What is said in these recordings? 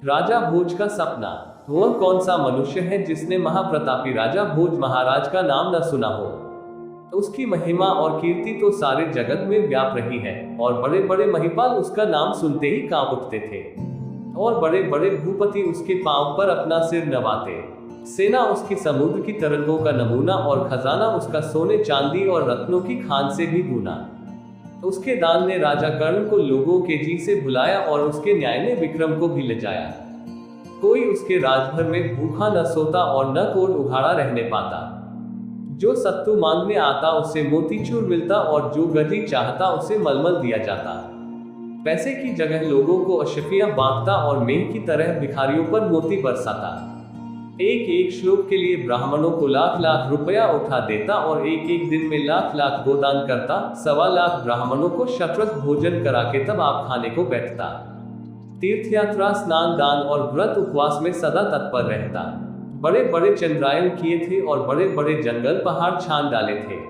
राजा भोज का सपना। वह कौन सा मनुष्य है जिसने महाप्रतापी राजा भोज महाराज का नाम न सुना हो। उसकी महिमा और कीर्ति तो सारे जगत में व्याप रही है, और बड़े बड़े महिपाल उसका नाम सुनते ही कांप उठते थे, और बड़े बड़े भूपति उसके पांव पर अपना सिर नवाते। सेना उसकी समुद्र की तरंगों का नमूना, और खजाना उसका सोने चांदी और रत्नों की खान से भी दूना। उसके दान ने राजा कर्ण को लोगों के जी से भुलाया, और उसके न्याय ने विक्रम को भी ले जाया। कोई उसके राजभर में भूखा न सोता और न कोट उघाड़ा रहने पाता। जो सत्तू मांगने आता उसे मोतीचूर मिलता, और जो गजी चाहता उसे मलमल दिया जाता। पैसे की जगह लोगों को अशफियां बांटता, और मेघ की तरह भिखारियों पर मोती बरसाता। एक एक श्लोक के लिए ब्राह्मणों को लाख लाख रुपया उठा देता, और एक एक दिन में लाख लाख गोदान करता। 1.25 लाख ब्राह्मणों को शतरस भोजन करा के तब आप खाने को बैठता। तीर्थयात्रा, स्नान, दान और व्रत उपवास में सदा तत्पर रहता। बड़े बड़े चंद्रायन किए थे, और बड़े बड़े जंगल पहाड़ छान डाले थे।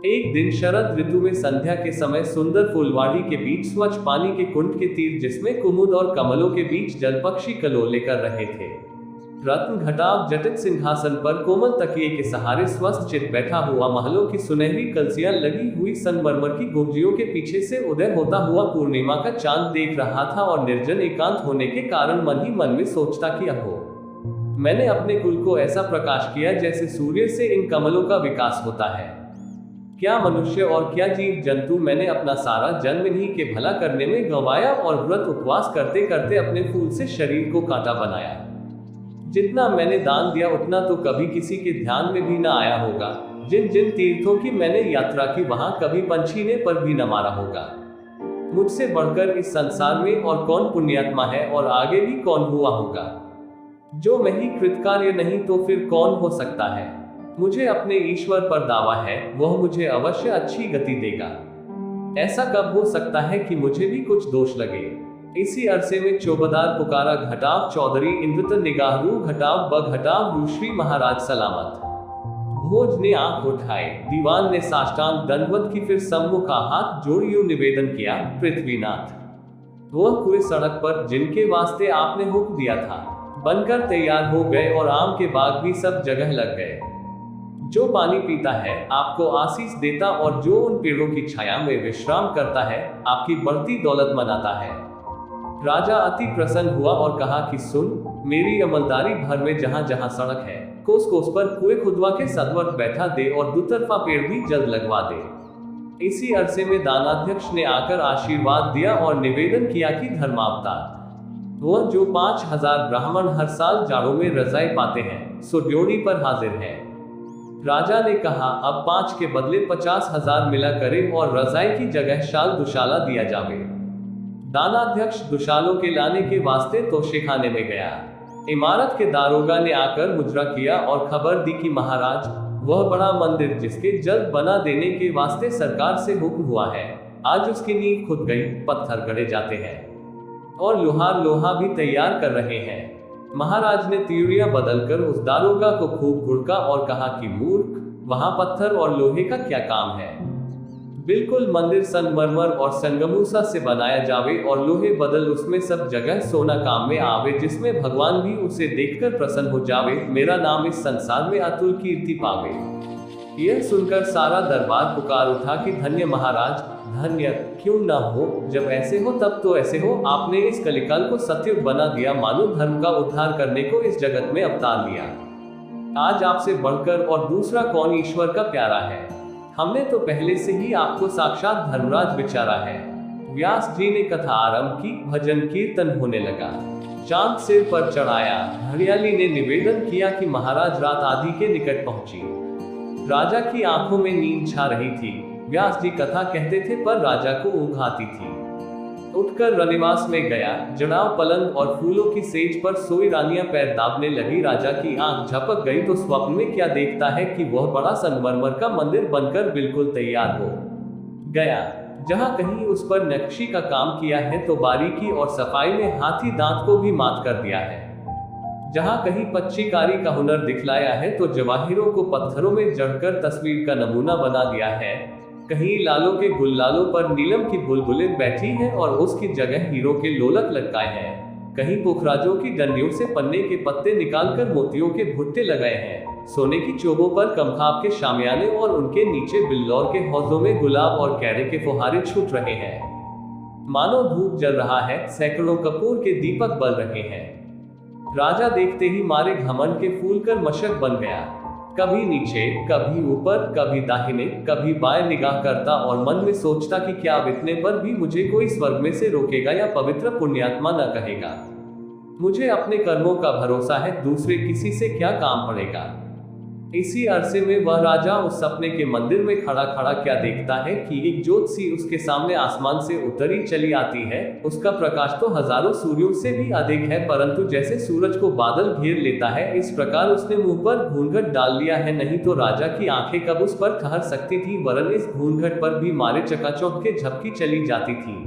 एक दिन शरद ऋतु में संध्या के समय सुंदर फुलवाड़ी के बीच स्वच्छ पानी के कुंड के तीर, जिसमें कुमुद और कमलों के बीच जल पक्षी कलोले कर रहे थे। रत्न घटाव जटित सिंहासन पर कोमल तकिए के सहारे स्वस्थ चित बैठा हुआ, महलों की सुनहरी कलसियां लगी हुई संगमरमर की गुंजियों के पीछे से उदय होता हुआ पूर्णिमा का चांद देख रहा था, और निर्जन एकांत होने के कारण मन ही मन में सोचता कि अहो, मैंने अपने कुल को ऐसा प्रकाश किया जैसे सूर्य से इन कमलों का विकास होता है। क्या मनुष्य और क्या जीव जंतु, मैंने अपना सारा जन्म इन्हीं के भला करने में गंवाया, और व्रत उपवास करते करते अपने फूल से शरीर को कांटा बनाया। जितना मैंने दान दिया उतना तो कभी किसी के ध्यान में भी न आया होगा। जिन जिन तीर्थों की मैंने यात्रा की, वहां कभी पंछी ने पर भी न मारा होगा। मुझसे बढ़कर इस संसार में और कौन पुण्यात्मा है, और आगे भी कौन हुआ होगा। जो मैं ही कृतकार्य नहीं तो फिर कौन हो सकता है। मुझे अपने ईश्वर पर दावा है, वह मुझे अवश्य अच्छी गति देगा। ऐसा कब हो सकता है कि मुझे भी कुछ दोष लगे। इसी अरसे में चौबदार पुकारा, घटाव चौधरी इंद्रत निगाहरू, घटाव ब घटाव रूश्री महाराज सलामत। भोज ने आंख उठाए, दीवान ने साष्टांग दंडवत की, फिर सम्मुखा हाथ जोड़ यूं निवेदन किया, पृथ्वीनाथ, वह कुएं सड़क पर जिनके वास्ते आपने हुक्म दिया था बनकर तैयार हो गए, और आम के बाग भी सब जगह लग गए। जो पानी पीता है आपको आशीष देता, और जो उन पेड़ों की छाया में विश्राम करता है आपकी बढ़ती दौलत मनाता है। राजा अति प्रसन्न हुआ और कहा कि सुन, मेरी अमलदारी भर में जहां जहां सड़क है, कोस कोस पर कुएं खुदवा के सदवट बैठा दे, और दुतरफा पेड़ भी जल्द लगवा दे। इसी अरसे में दानाध्यक्ष ने आकर आशीर्वाद दिया और निवेदन किया कि धर्मावतार, वह जो 5000 ब्राह्मण हर साल जाड़ों में रजाई पाते हैं, सो ड्योढ़ी पर हाजिर है। राजा ने कहा, अब 5 के बदले 50,000 मिला करे, और रजाई की जगह शाल दुशाला दिया जावे। दानाध्यक्ष दुशालों के लाने के वास्ते तोशेखाने में गया। इमारत के दारोगा ने आकर मुजरा किया और खबर दी कि महाराज, वह बड़ा मंदिर जिसके जल्द बना देने के वास्ते सरकार से हुक्म हुआ है, आज उसकी नींव खुद गई, पत्थर गढ़े जाते हैं, और लोहार लोहा भी तैयार कर रहे हैं। महाराज ने तिउरिया बदलकर उस दारोगा को खूब घुड़का और कहा कि मूर्ख, वहां पत्थर और लोहे का क्या काम है। बिल्कुल मंदिर संगमरमर और संगमूसा से बनाया जावे, और लोहे बदल उसमें सब जगह सोना काम में आवे, जिसमें भगवान भी उसे देखकर प्रसन्न हो जावे। मेरा नाम इस संसार में अतुल कीर्ति पावे। यह सुनकर सारा दरबार पुकार उठा कि धन्य महाराज, धन्य। क्यों ना हो, जब ऐसे हो तब तो ऐसे हो। आपने इस कलिकाल को सत्युग बना दिया, मानव धर्म का उद्धार करने को इस जगत में अवतार लिया। आज आपसे बढ़कर और दूसरा कौन ईश्वर का प्यारा है। हमने तो पहले से ही आपको साक्षात धर्मराज विचारा है। व्यास जी ने कथा आरंभ की, भजन कीर्तन होने लगा। चांद सिर पर चढ़ाया। हरियाली ने निवेदन किया कि महाराज रात आदि के निकट पहुंची। राजा की आंखों में नींद छा रही थी। व्यास जी कथा कहते थे, पर राजा को ऊँघ आती थी। उठकर रनिवास में गया। जड़ाव पलंग और फूलों की सेज पर सोई रानियां पैर दाबने लगी। राजा की आंख झपक गई तो स्वप्न में क्या देखता है कि वह बड़ा संगमरमर का मंदिर बनकर बिल्कुल तैयार हो गया। जहां कहीं उस पर नक्शी का काम किया है तो बारीकी और सफाई में हाथी दांत को भी मात कर दिया है। जहां कहीं पच्चीकारी का हुनर दिखलाया है तो जवाहिरों को पत्थरों में जड़कर तस्वीर का नमूना बना दिया है। कहीं लालों के गुल्लालों पर नीलम की बुलबुलें बैठी हैं और उसकी जगह हीरो के लोलक लटकाए हैं। कहीं पुखराजों की डंडियों से पन्ने के पत्ते निकालकर मोतियों के भुट्टे लगाए हैं। सोने की चोबों पर कमखाब के शामियाने और उनके नीचे बिल्लौर के हौजों में गुलाब और कैरे के फुहारे छूट रहे हैं। मानो धूप जल रहा है, सैकड़ों कपूर के दीपक बल रहे हैं। राजा देखते ही मारे घमंड के फूल कर मशक बन गया। कभी नीचे, कभी ऊपर, कभी दाहिने, कभी बाएं निगाह करता और मन में सोचता कि क्या अब इतने पर भी मुझे कोई स्वर्ग में से रोकेगा या पवित्र पुण्यात्मा न कहेगा। मुझे अपने कर्मों का भरोसा है, दूसरे किसी से क्या काम पड़ेगा। इसी अरसे में वह राजा उस सपने के मंदिर में खड़ा खड़ा क्या देखता है कि एक ज्योत सी उसके सामने आसमान से उतरी चली आती है। उसका प्रकाश तो हजारों सूर्यों से भी अधिक है, परंतु जैसे सूरज को बादल घेर लेता है, इस प्रकार उसने मुंह पर घूंघट डाल लिया है। नहीं तो राजा की आंखें कब उस पर ठहर सकती थी, वरन इस घूंघट पर भी मारे चकाचौंध के झपकी चली जाती थी।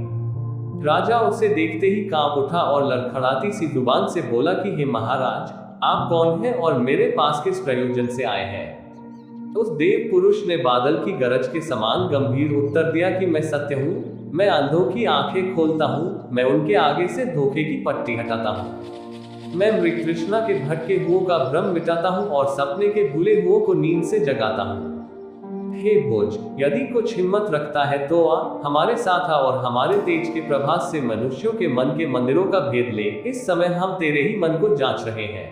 राजा उसे देखते ही कांप उठा और लड़खड़ाती सी जुबान से बोला कि हे महाराज, आप कौन हैं और मेरे पास किस प्रयोजन से आए हैं। उस देव पुरुष ने बादल की गरज के समान गंभीर उत्तर दिया कि मैं सत्य हूँ, मैं अंधों की आंखें खोलता हूँ, मैं उनके आगे से धोखे की पट्टी हटाता हूँ, मैं मृग तृष्णा के भटके हुओं का भ्रम मिटाता हूँ और सपने के भूले हुओं को नींद से जगाता हूँ। हे भोज, यदि कुछ हिम्मत रखता है तो आ, हमारे साथ आ और हमारे तेज के प्रभास से मनुष्यों के मन के मंदिरों का भेद ले। इस समय हम तेरे ही मन को जांच रहे हैं।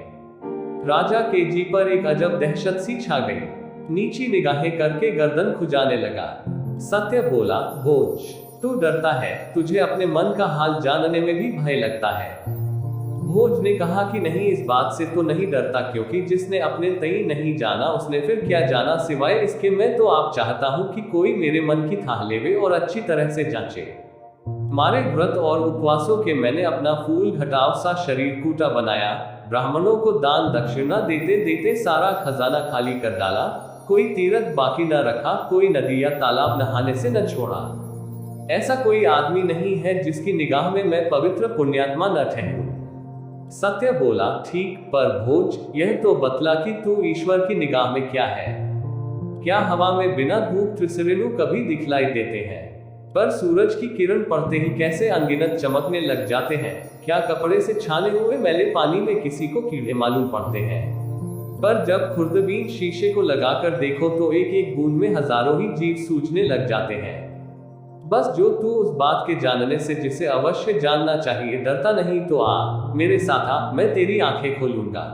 राजा के जी पर एक अजब दहशत सी छा गई। नीची निगाहें करके गर्दन खुजाने लगा। सत्य बोला, भोज, तू डरता है, तुझे अपने मन का हाल जानने में भी भय लगता है। भोज ने कहा कि नहीं, इस बात से तो नहीं डरता, क्योंकि जिसने अपने तई नहीं जाना उसने फिर क्या जाना सिवाय इसके। मैं तो आप चाहता हूँ कि कोई मेरे मन की थाह लेवे और अच्छी तरह से जांचे। मारे व्रत और उपवासों के मैंने अपना फूल घटाव सा शरीर कूटा बनाया, ब्राह्मणों को दान दक्षिणा देते देते सारा खजाना खाली कर डाला, कोई तीर्थ बाकी न रखा, कोई नदी या तालाब नहाने से न छोड़ा। ऐसा कोई आदमी नहीं है जिसकी निगाह में मैं पवित्र पुण्यात्मा न ठहरूं। सत्य बोला, ठीक, पर भोज, यह तो बतला कि तू ईश्वर की निगाह में क्या है। क्या हवा में बिना धूप त्रिसरेणु कभी दिखलाई देते हैं? पर सूरज की किरण पड़ते ही कैसे अनगिनत चमकने लग जाते हैं? क्या कपड़े से छाने हुए मैले पानी में किसी को कीड़े मालूम पड़ते हैं? पर जब खुर्दबीन शीशे को लगाकर देखो तो एक एक बूंद में हजारों ही जीव सूझने लग जाते हैं। बस जो तू उस बात के जानने से जिसे अवश्य जानना चाहिए डरता नहीं, तो आ मेरे साथ आ, मैं तेरी आंखें खोलूंगा।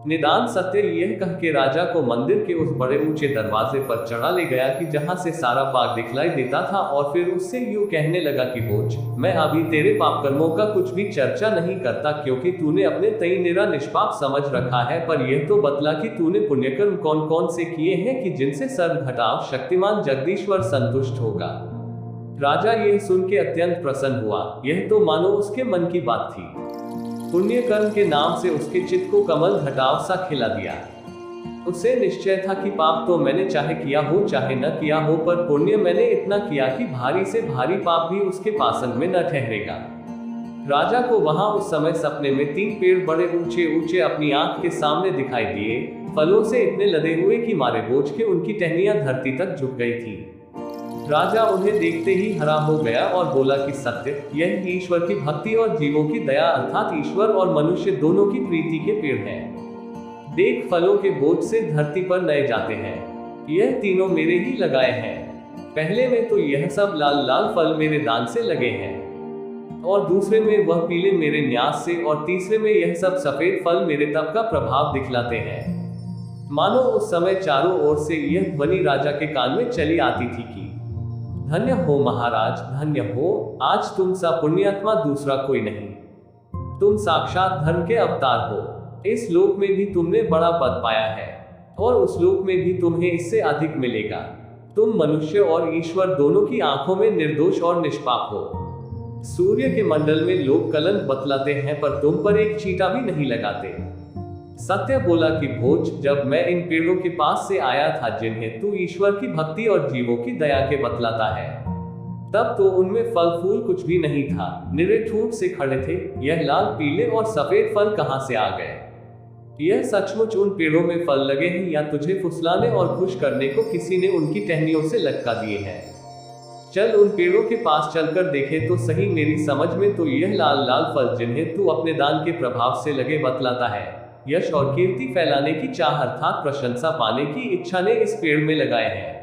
निदान सत्य यह कह के राजा को मंदिर के उस बड़े ऊंचे दरवाजे पर चढ़ा ले गया कि जहां से सारा बाग दिखलाई देता था, और फिर उससे यूं कहने लगा कि भोज, मैं अभी तेरे पाप कर्मों का कुछ भी चर्चा नहीं करता, क्योंकि तूने अपने तई निरा निष्पाप समझ रखा है। पर यह तो बतला कि तूने पुण्यकर्म कौन कौन से किए हैं कि जिनसे सर्व घटाव शक्तिमान जगदीश्वर संतुष्ट होगा। राजा यह सुन के अत्यंत प्रसन्न हुआ। यह तो मानो उसके मन की बात थी। पुण्य कर्म के नाम से उसके चित्त को कमल घटाव सा खिला दिया। उसे निश्चय था कि पाप तो मैंने चाहे किया हो चाहे न किया हो, पर पुण्य मैंने इतना किया कि भारी से भारी पाप भी उसके पासन में न ठहरेगा। राजा को वहां उस समय सपने में 3 पेड़ बड़े ऊंचे ऊंचे अपनी आंख के सामने दिखाई दिए, फलों से इतने लदे हुए कि मारे बोझ के उनकी टहनियां धरती तक झुक गई थी। राजा उन्हें देखते ही हरा हो गया और बोला कि सत्य, यह ईश्वर की भक्ति और जीवों की दया अर्थात ईश्वर और मनुष्य दोनों की प्रीति के पेड़ हैं। देख, फलों के बोझ से धरती पर नए जाते हैं। यह तीनों मेरे ही लगाए हैं। पहले में तो यह सब लाल लाल फल मेरे दान से लगे हैं, और दूसरे में वह पीले मेरे न्यास से, और तीसरे में यह सब सफेद फल मेरे तप का प्रभाव दिखलाते हैं। मानो उस समय चारों ओर से यह ध्वनि राजा के कान में चली आती थी कि धन्य हो महाराज, धन्य हो, आज तुम सा पुण्यात्मा दूसरा कोई नहीं। तुम साक्षात धर्म के अवतार हो। इस लोक में भी तुमने बड़ा पद पाया है, और उस लोक में भी तुम्हें इससे अधिक मिलेगा। तुम मनुष्य और ईश्वर दोनों की आंखों में निर्दोष और निष्पाप हो। सूर्य के मंडल में लोग कलंक बतलाते हैं, पर तुम पर एक चींटा भी नहीं लगाते। सत्य बोला कि भोज, जब मैं इन पेड़ों के पास से आया था जिन्हें तू ईश्वर की भक्ति और जीवों की दया के बतलाता है, तब तो उनमें फल फूल कुछ भी नहीं था, निरे ठूंठ से खड़े थे। यह लाल पीले और सफेद फल कहां से आ गए? यह सचमुच उन पेड़ों में फल लगे हैं या तुझे फुसलाने और खुश करने को किसी ने उनकी टहनियों से लटका दिए हैं? चल उन पेड़ों के पास चलकर देखे तो सही। मेरी समझ में तो यह लाल लाल फल जिन्हें तू अपने दान के प्रभाव से लगे बतलाता है, यश और कीर्ति फैलाने की चाह अर्थात प्रशंसा पाने की इच्छा ने इस पेड़ में लगाए हैं।